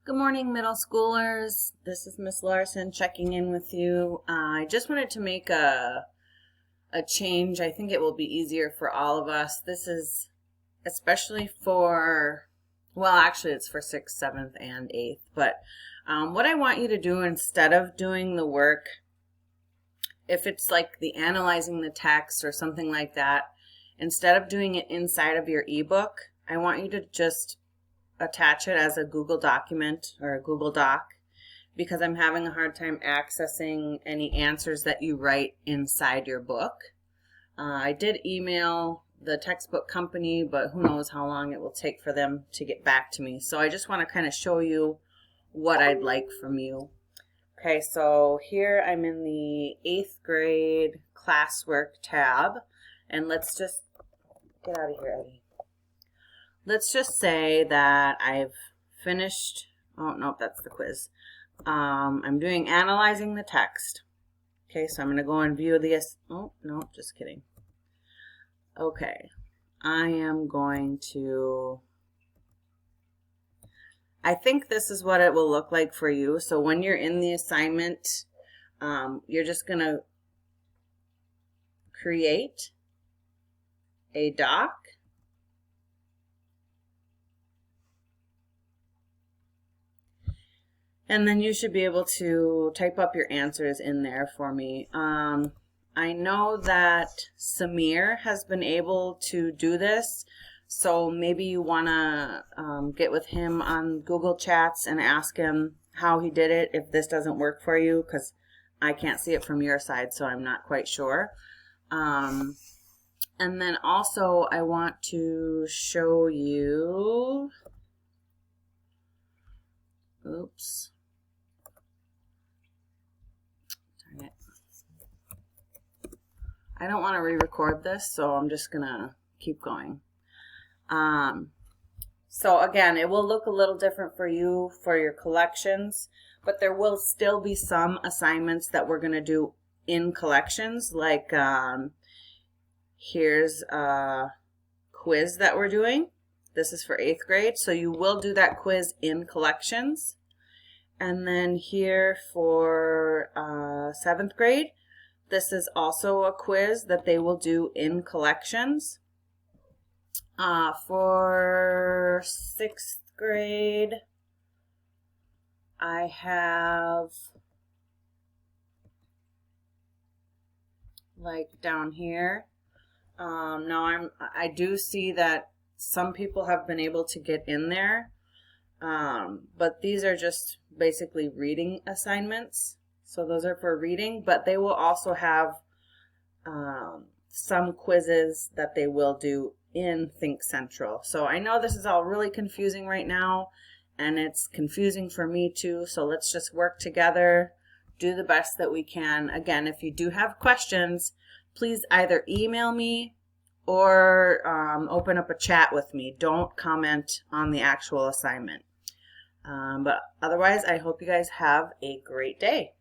Good morning, middle schoolers. This is Miss Larson checking in with you. I just wanted to make a change. I think it will be easier for all of us. This is especially for, well, actually it's for 6th, 7th, and 8th. But what I want you to do instead of doing the work, if it's like the analyzing the text or something like that, instead of doing it inside of your ebook, I want you to just attach it as a Google document or a Google Doc because I'm having a hard time accessing any answers that you write inside your book. I did email the textbook company, but who knows how long it will take for them to get back to me. So I just want to kind of show you what I'd like from you. Okay, so here I'm in the 8th grade classwork tab, and let's just get out of here, Eddie. Let's just say that I've finished, oh, no, that's the quiz. I'm doing analyzing the text. Okay, so I'm going to go and view the, oh, no, just kidding. Okay, I am going to, I think this is what it will look like for you. So when you're in the assignment, you're just going to create a doc. And then you should be able to type up your answers in there for me. I know that Samir has been able to do this, so maybe you want to get with him on Google Chats and ask him how he did it if this doesn't work for you, because I can't see it from your side, so I'm not quite sure. And then also I want to show you, oops. I don't want to re-record this, so I'm just gonna keep going. So again, it will look a little different for you for your collections, but there will still be some assignments that we're gonna do in collections, like here's a quiz that we're doing. This is for 8th grade, so you will do that quiz in collections. And then here for 7th grade, this is also a quiz that they will do in collections. For 6th grade, I have like down here. Now I do see that some people have been able to get in there, but these are just basically reading assignments. So those are for reading, but they will also have some quizzes that they will do in Think Central. So I know this is all really confusing right now, and it's confusing for me too. So let's just work together, do the best that we can. Again, if you do have questions, please either email me or open up a chat with me. Don't comment on the actual assignment. But otherwise, I hope you guys have a great day.